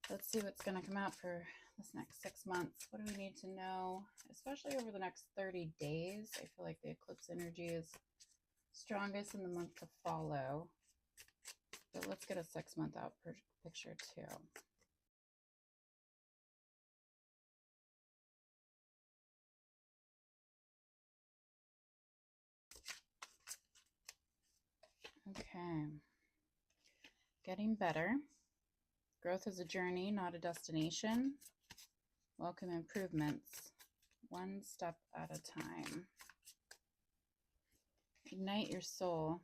Let's see what's going to come out for this next 6 months. What do we need to know, especially over the next 30 days? I feel like the eclipse energy is strongest in the month to follow. But let's get a 6-month out picture too. Okay. Getting better. Growth is a journey, not a destination. Welcome improvements, one step at a time. Ignite your soul.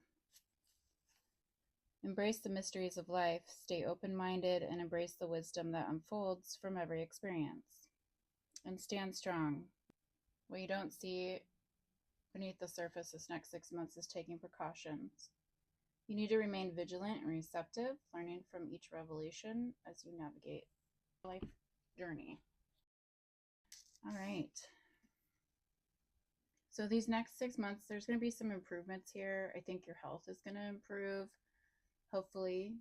Embrace the mysteries of life. Stay open-minded and embrace the wisdom that unfolds from every experience. And stand strong. What you don't see beneath the surface this next 6 months is taking precautions. You need to remain vigilant and receptive, learning from each revelation as you navigate life journey. All right. So these next 6 months, there's going to be some improvements here. I think your health is going to improve, hopefully.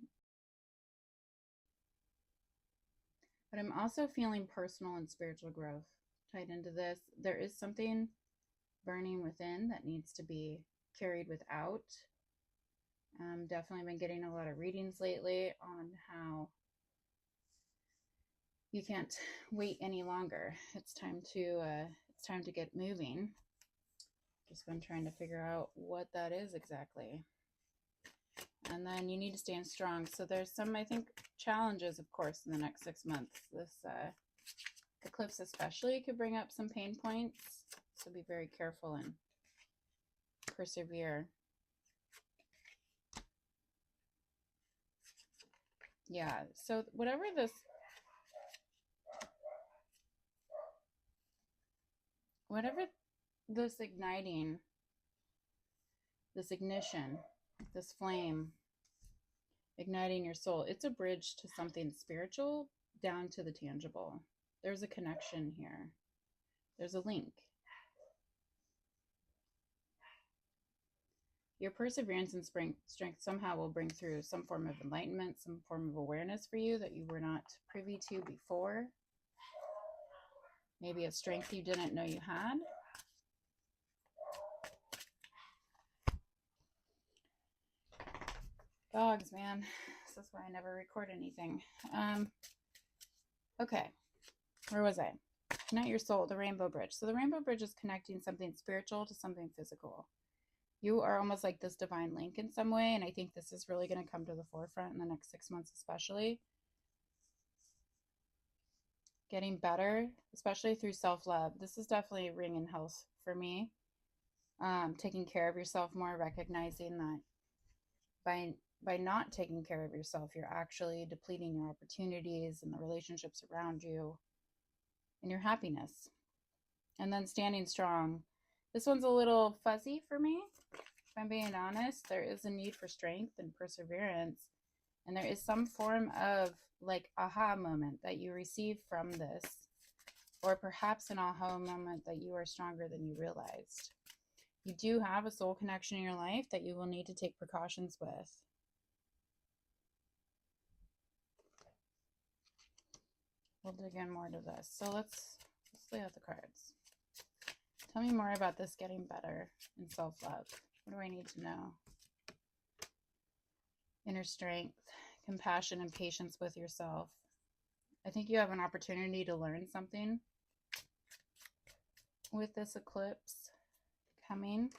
But I'm also feeling personal and spiritual growth tied into this. There is something burning within that needs to be carried without. Definitely been getting a lot of readings lately on how you can't wait any longer. It's time to get moving. Just been trying to figure out what that is exactly. And then you need to stand strong. So there's some, I think, challenges, of course, in the next 6 months. This eclipse especially could bring up some pain points. So be very careful and persevere. Yeah, so whatever this igniting, this ignition, this flame, igniting your soul, it's a bridge to something spiritual down to the tangible. There's a connection here. There's a link. Your perseverance and strength somehow will bring through some form of enlightenment, some form of awareness for you that you were not privy to before. Maybe a strength you didn't know you had. Dogs, man. This is why I never record anything. Okay. Where was I? Connect your soul, the rainbow bridge. So the rainbow bridge is connecting something spiritual to something physical. You are almost like this divine link in some way, and I think this is really going to come to the forefront in the next 6 months especially. Getting better, especially through self-love. This is definitely a ring in health for me. Taking care of yourself more, recognizing that by not taking care of yourself, you're actually depleting your opportunities and the relationships around you and your happiness. And then standing strong. This one's a little fuzzy for me. If I'm being honest, there is a need for strength and perseverance. And there is some form of like aha moment that you receive from this, or perhaps an aha moment that you are stronger than you realized. You do have a soul connection in your life that you will need to take precautions with. We'll dig in more to this. So let's lay out the cards. Tell me more about this getting better in self-love. What do I need to know? Inner strength, compassion, and patience with yourself. I think you have an opportunity to learn something with this eclipse coming.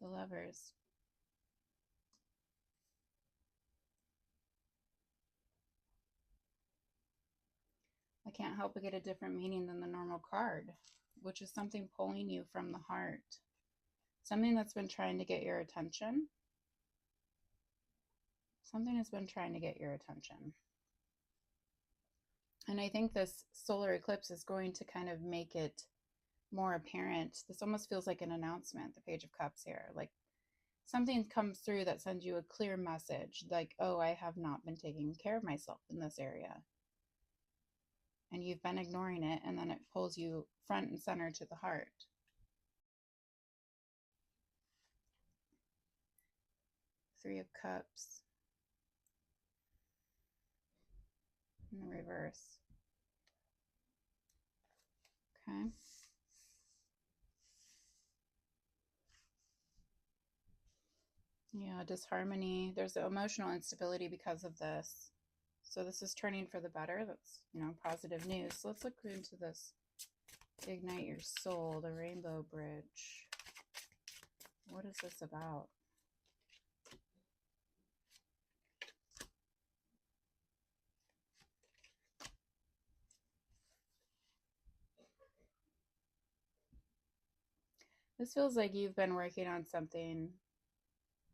The Lovers. I can't help but get a different meaning than the normal card, which is something pulling you from the heart. Something that's been trying to get your attention. Something has been trying to get your attention. And I think this solar eclipse is going to kind of make it more apparent. This almost feels like an announcement, the Page of Cups here. Like something comes through that sends you a clear message, like, oh, I have not been taking care of myself in this area. and you've been ignoring it, and then it pulls you front and center to the heart. Three of Cups in the reverse. Okay. Yeah, disharmony. There's emotional instability because of this. So this is turning for the better. That's, positive news. So let's look into this. Ignite your soul, the rainbow bridge. What is this about? This feels like you've been working on something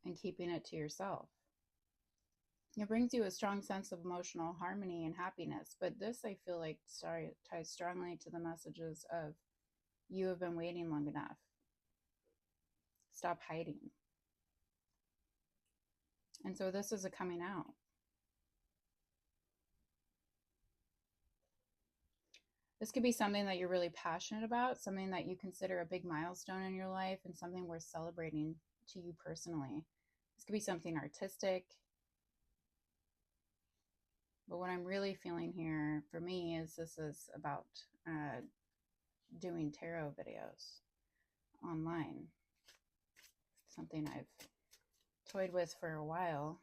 and keeping it to yourself. It brings you a strong sense of emotional harmony and happiness, but this, I feel like, ties strongly to the messages of you have been waiting long enough. Stop hiding. And so this is a coming out. This could be something that you're really passionate about, something that you consider a big milestone in your life, and something worth celebrating to you personally. This could be something artistic. But what I'm really feeling here for me is this is about doing tarot videos online. Something I've toyed with for a while.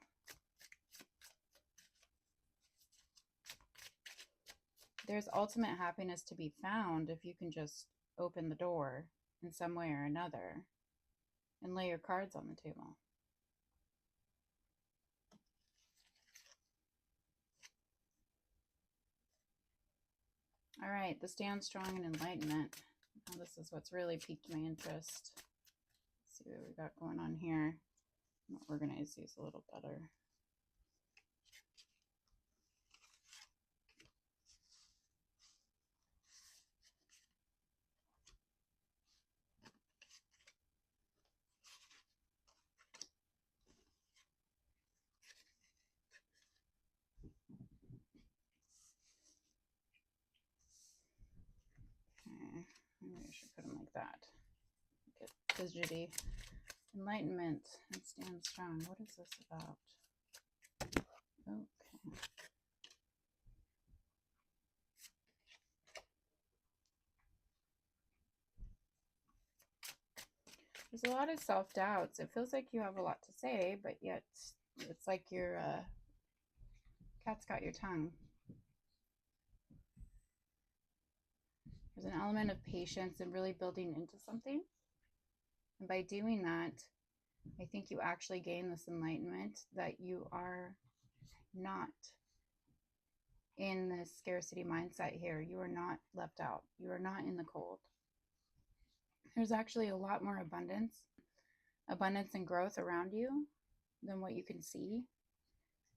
There's ultimate happiness to be found if you can just open the door in some way or another and lay your cards on the table. All right, the stand strong and enlightenment. Now this is what's really piqued my interest. Let's see what we got going on here. I'm gonna organize these a little better. Okay, maybe I should put them like that. Get fidgety. Enlightenment and stand strong. What is this about? Okay. There's a lot of self-doubts. It feels like you have a lot to say, but yet it's like your cat's got your tongue. There's an element of patience and really building into something. And by doing that, I think you actually gain this enlightenment that you are not in this scarcity mindset here. You are not left out. You are not in the cold. There's actually a lot more abundance and growth around you than what you can see.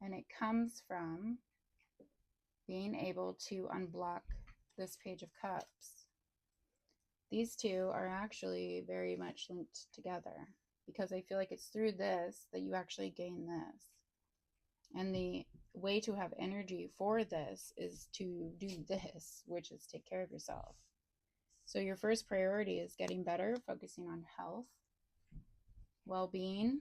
And it comes from being able to unblock this Page of Cups. These two are actually very much linked together because I feel like it's through this that you actually gain this. And the way to have energy for this is to do this, which is take care of yourself. So your first priority is getting better, focusing on health, well-being.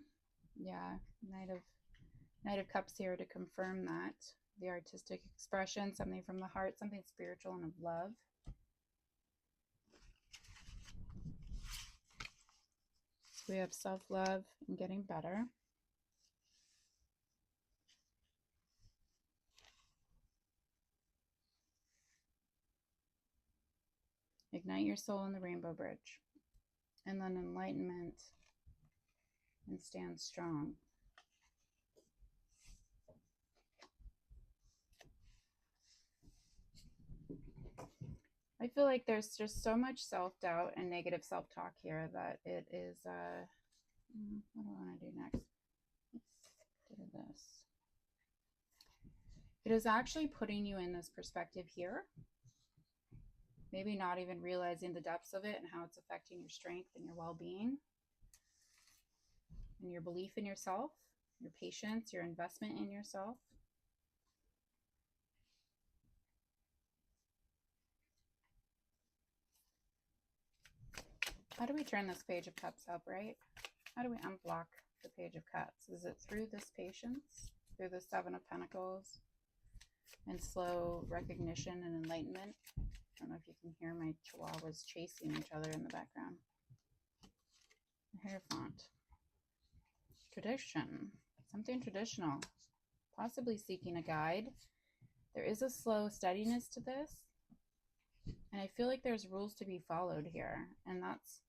Yeah, Knight of Cups here to confirm that. The artistic expression, something from the heart, something spiritual and of love. So we have self-love and getting better. Ignite your soul in the rainbow bridge. And then enlightenment and stand strong. I feel like there's just so much self-doubt and negative self-talk here that it is, what do I want to do next? Let's do this. It is actually putting you in this perspective here. Maybe not even realizing the depths of it and how it's affecting your strength and your well-being and your belief in yourself, your patience, your investment in yourself. How do we turn this Page of Cups upright? How do we unblock the Page of Cups? Is it through this patience, through the Seven of Pentacles, and slow recognition and enlightenment? I don't know if you can hear my chihuahuas chasing each other in the background. The Hierophant. Tradition. Something traditional. Possibly seeking a guide. There is a slow steadiness to this. And I feel like there's rules to be followed here. And that's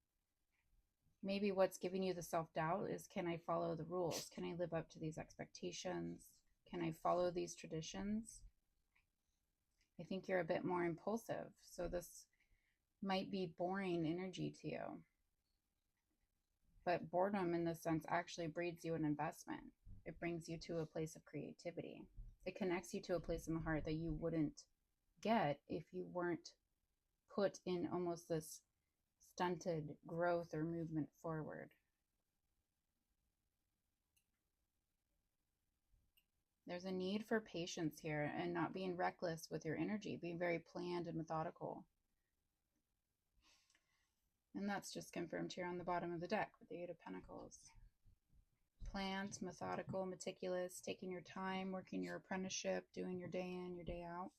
maybe what's giving you the self-doubt is, can I follow the rules? Can I live up to these expectations? Can I follow these traditions? I think you're a bit more impulsive. So this might be boring energy to you. But boredom in this sense actually breeds you an investment. It brings you to a place of creativity. It connects you to a place in the heart that you wouldn't get if you weren't put in almost this stunted growth or movement forward. There's a need for patience here and not being reckless with your energy, being very planned and methodical. And that's just confirmed here on the bottom of the deck with the Eight of Pentacles. Planned, methodical, meticulous, taking your time, working your apprenticeship, doing your day in, your day out.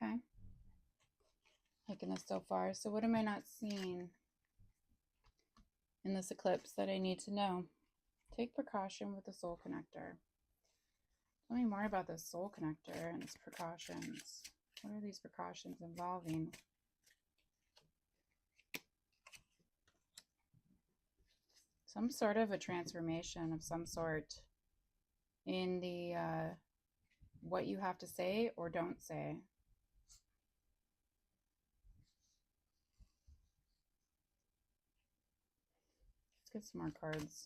Okay. Liking this so far. So what am I not seeing in this eclipse that I need to know? Take precaution with the soul connector. Tell me more about this soul connector and its precautions. What are these precautions involving? Some sort of a transformation of some sort in the what you have to say or don't say. Let's get some more cards.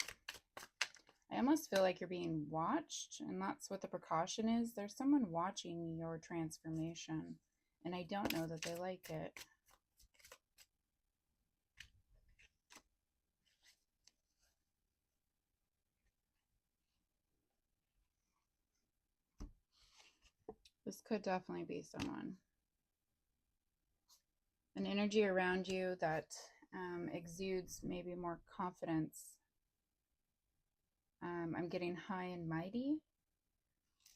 I almost feel like you're being watched, and that's what the precaution is. There's someone watching your transformation, and I don't know that they like it. This could definitely be someone. An energy around you that exudes maybe more confidence. I'm getting high and mighty,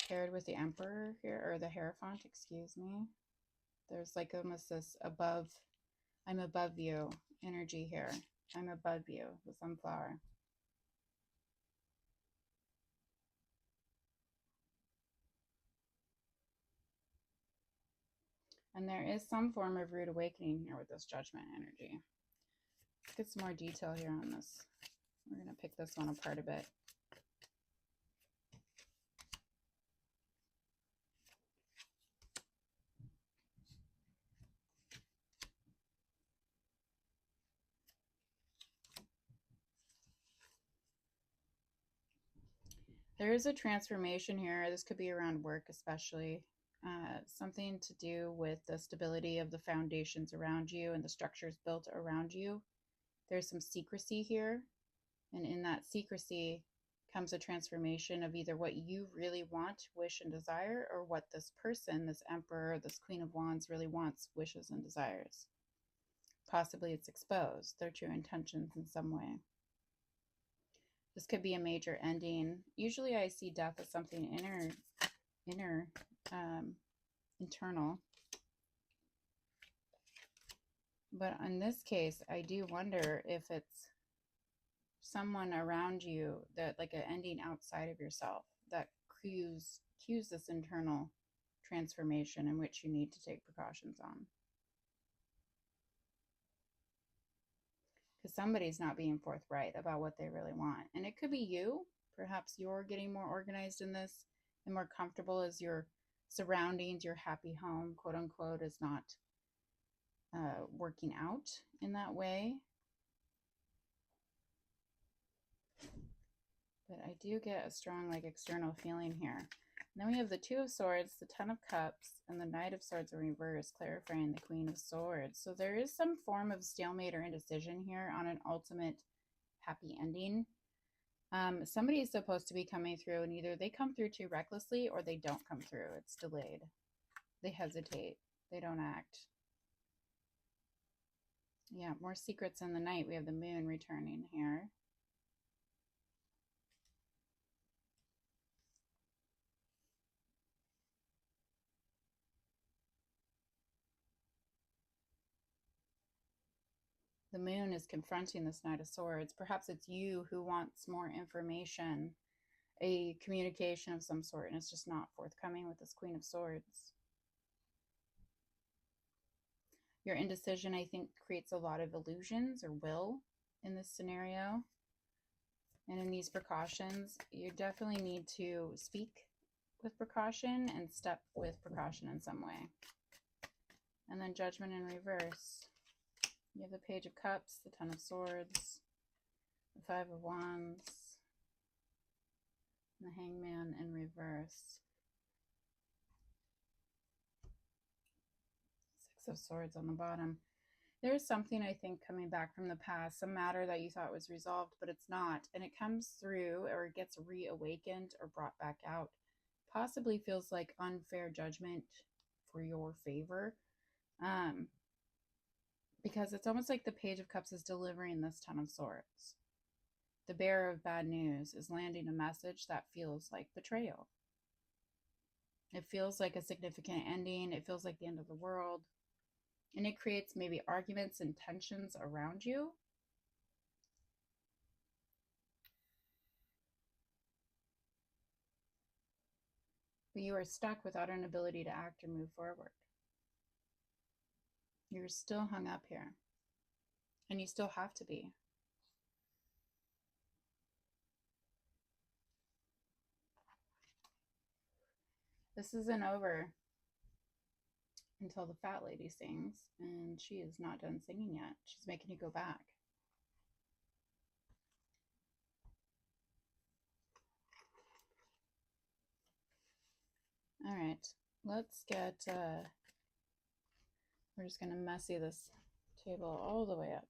paired with the Emperor here, or the Hierophant, excuse me. There's like almost this above, I'm above you energy here. I'm above you, the Sunflower. And there is some form of rude awakening here with this Judgment energy. Let's get some more detail here on this. We're going to pick this one apart a bit. There is a transformation here. This could be around work especially. Something to do with the stability of the foundations around you and the structures built around you. There's some secrecy here. And in that secrecy comes a transformation of either what you really want, wish, and desire, or what this person, this Emperor, this Queen of Wands really wants, wishes, and desires. Possibly it's exposed, their true intentions in some way. This could be a major ending. Usually I see death as something internal. But in this case, I do wonder if it's someone around you that, like an ending outside of yourself, that cues this internal transformation in which you need to take precautions on. Because somebody's not being forthright about what they really want. And it could be you. Perhaps you're getting more organized in this and more comfortable as your surroundings, your happy home, quote unquote, is not working out in that way. But I do get a strong external feeling here. And then we have the Two of Swords, the Ten of Cups, and the Knight of Swords in reverse, clarifying the Queen of Swords. So there is some form of stalemate or indecision here on an ultimate happy ending. Somebody is supposed to be coming through, and either they come through too recklessly or they don't come through. It's delayed. they hesitate, they don't act. Yeah, more secrets in the night. We have the moon returning here. The moon is confronting this Knight of Swords. Perhaps it's you who wants more information, a communication of some sort, and it's just not forthcoming with this Queen of Swords. Your indecision, I think, creates a lot of illusions or will in this scenario. And in these precautions, you definitely need to speak with precaution and step with precaution in some way. And then Judgment in reverse. You have the Page of Cups, the Ten of Swords, the Five of Wands, and the Hangman in reverse. Six of Swords on the bottom. There's something, I think, coming back from the past, some matter that you thought was resolved, but it's not. And it comes through or it gets reawakened or brought back out. Possibly feels like unfair judgment for your favor. Because it's almost like the Page of Cups is delivering this Ten of Swords. The bearer of bad news is landing a message that feels like betrayal. It feels like a significant ending. It feels like the end of the world. And it creates maybe arguments and tensions around you. But you are stuck without an ability to act or move forward. You're still hung up here. And you still have to be. This isn't over until the fat lady sings, and she is not done singing yet. She's making you go back. All right, let's get, we're just going to messy this table all the way up.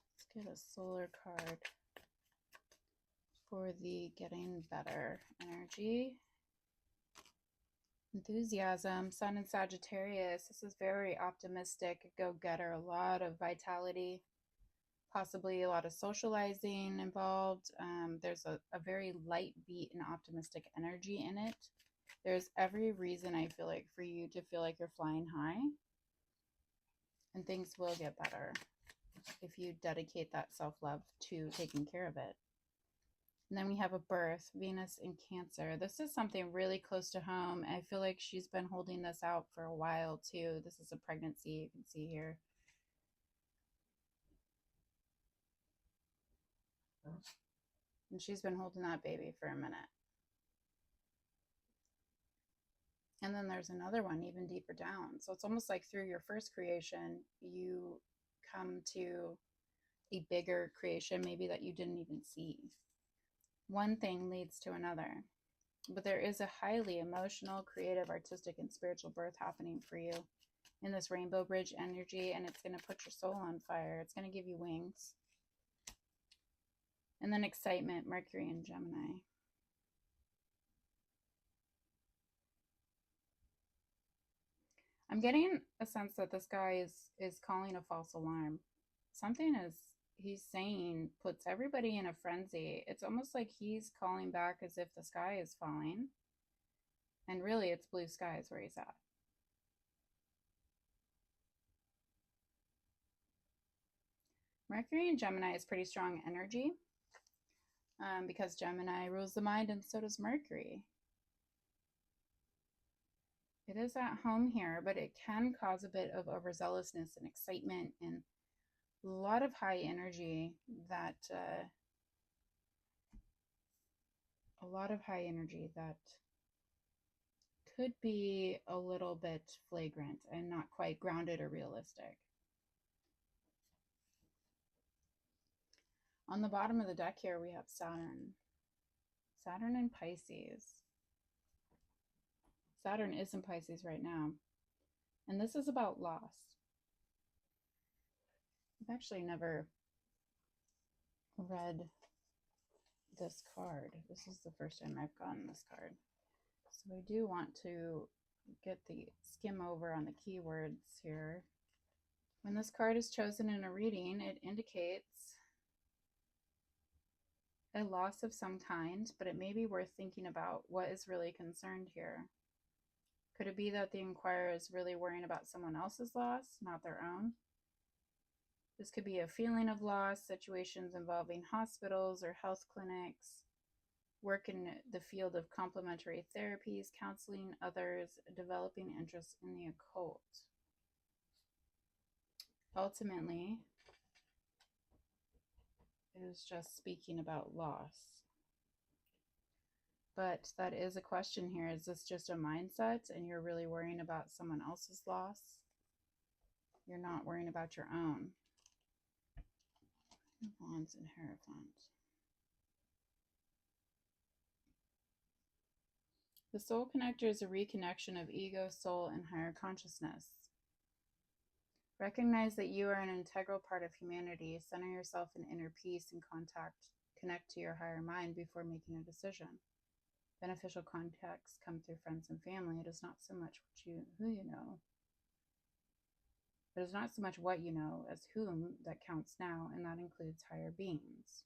Let's get a solar card for the getting better energy. Enthusiasm, Sun and Sagittarius. This is very optimistic, go-getter, a lot of vitality, possibly a lot of socializing involved. There's a very light beat and optimistic energy in it. There's every reason, I feel like, for you to feel like you're flying high, and things will get better if you dedicate that self-love to taking care of it. And then we have a birth, Venus in Cancer. This is something really close to home. I feel like she's been holding this out for a while too. This is a pregnancy, you can see here. And she's been holding that baby for a minute. And then there's another one even deeper down. So it's almost like through your first creation, you come to a bigger creation, maybe that you didn't even see. One thing leads to another. But there is a highly emotional, creative, artistic, and spiritual birth happening for you in this rainbow bridge energy, and it's going to put your soul on fire. It's going to give you wings. And then excitement, Mercury and Gemini. I'm getting a sense that this guy is calling a false alarm. Something is, he's saying, puts everybody in a frenzy. It's almost like he's calling back as if the sky is falling. And really, it's blue skies where he's at. Mercury and Gemini is pretty strong energy because Gemini rules the mind and so does Mercury. It is at home here, but it can cause a bit of overzealousness and excitement and a lot of high energy that could be a little bit flagrant and not quite grounded or realistic. On the bottom of the deck here, we have Saturn. Saturn in Pisces. Saturn is in Pisces right now. And this is about loss. I've actually never read this card. This is the first time I've gotten this card. So I do want to get the skim over on the keywords here. When this card is chosen in a reading, it indicates a loss of some kind, but it may be worth thinking about what is really concerned here. Could it be that the inquirer is really worrying about someone else's loss, not their own? This could be a feeling of loss, situations involving hospitals or health clinics, work in the field of complementary therapies, counseling others, developing interest in the occult. Ultimately, it is just speaking about loss. But that is a question here. Is this just a mindset and you're really worrying about someone else's loss? You're not worrying about your own. Wands and Hierophant. The soul connector is a reconnection of ego, soul, and higher consciousness. Recognize that you are an integral part of humanity. Center yourself in inner peace and connect to your higher mind before making a decision. Beneficial contacts come through friends and family. It is not so much who you know. It is not so much what you know as whom that counts now, and that includes higher beings.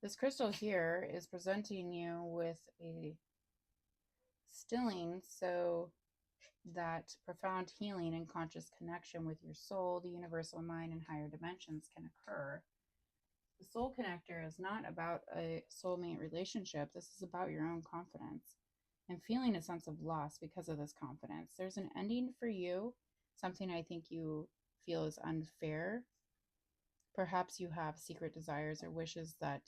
This crystal here is presenting you with a stilling so that profound healing and conscious connection with your soul, the universal mind, and higher dimensions can occur. The soul connector is not about a soulmate relationship. This is about your own confidence and feeling a sense of loss because of this confidence. There's an ending for you, something I think you feel is unfair. Perhaps you have secret desires or wishes that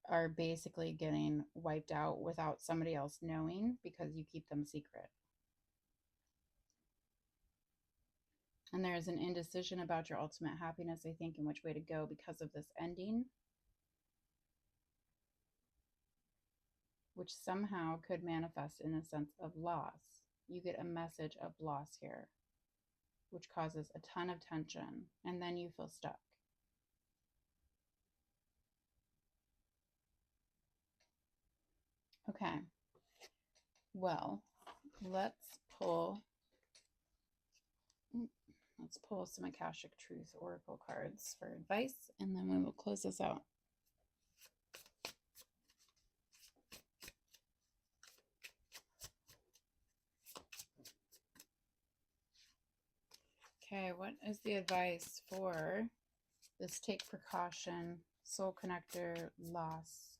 are basically getting wiped out without somebody else knowing because you keep them secret. And there's an indecision about your ultimate happiness, I think, and which way to go because of this ending, which somehow could manifest in a sense of loss. You get a message of loss here, which causes a ton of tension, and then you feel stuck. Okay, well, let's pull some Akashic Truth Oracle cards for advice, and then we will close this out. Okay, what is the advice for this take precaution, soul connector, loss?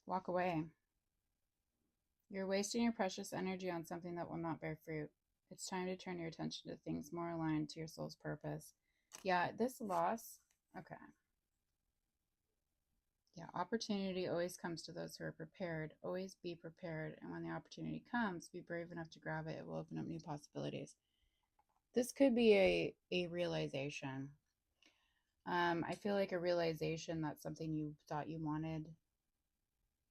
Walk away. You're wasting your precious energy on something that will not bear fruit. It's time to turn your attention to things more aligned to your soul's purpose. Yeah, this loss, okay. Yeah, opportunity always comes to those who are prepared. Always be prepared. And when the opportunity comes, be brave enough to grab it. It will open up new possibilities. This could be a realization. I feel like a realization that something you thought you wanted,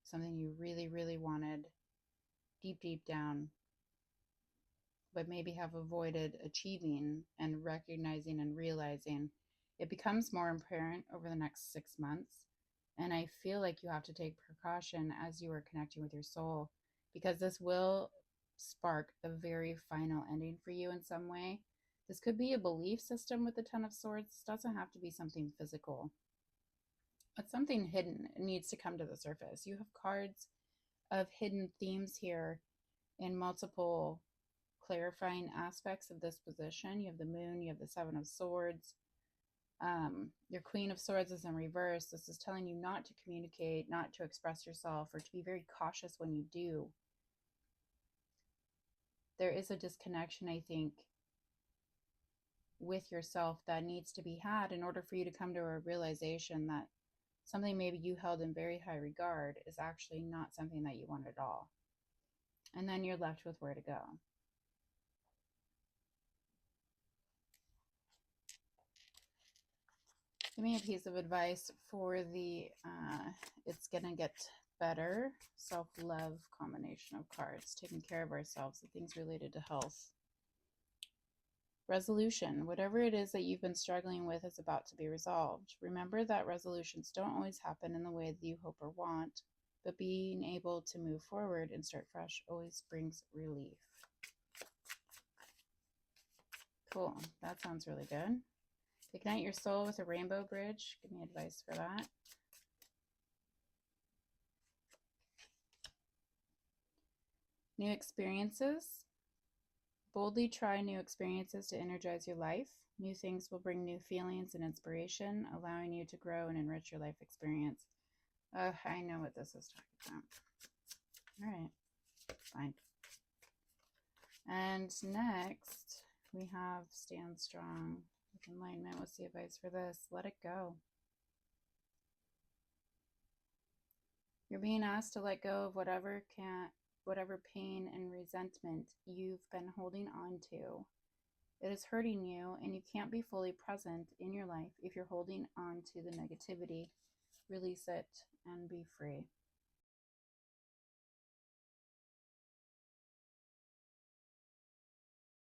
something you really, really wanted, deep down, but maybe have avoided achieving and recognizing and realizing, it becomes more apparent over the next 6 months. And I feel like you have to take precaution as you are connecting with your soul, because this will spark a very final ending for you in some way. This could be a belief system with the Ten of Swords. This doesn't have to be something physical. It's something hidden. It needs to come to the surface. You have cards of hidden themes here in multiple clarifying aspects of this position. You have the Moon, you have the Seven of Swords. Your Queen of Swords is in reverse. This is telling you not to communicate, not to express yourself, or to be very cautious when you do. There is a disconnection, I think, with yourself that needs to be had in order for you to come to a realization that something maybe you held in very high regard is actually not something that you want at all. And then you're left with where to go. Give me a piece of advice for the it's gonna get better self-love combination of cards, taking care of ourselves, the things related to health. Resolution. Whatever it is that you've been struggling with is about to be resolved. Remember that resolutions don't always happen in the way that you hope or want, but being able to move forward and start fresh always brings relief. Cool. That sounds really good. Ignite your soul with a rainbow bridge. Give me advice for that. New experiences. Boldly try new experiences to energize your life. New things will bring new feelings and inspiration, allowing you to grow and enrich your life experience. I know what this is talking about. All right, fine. And next, we have Stand Strong with Enlightenment. What's the advice for this? Let it go. You're being asked to let go of whatever pain and resentment you've been holding on to. It is hurting you, and you can't be fully present in your life if you're holding on to the negativity. Release it and be free.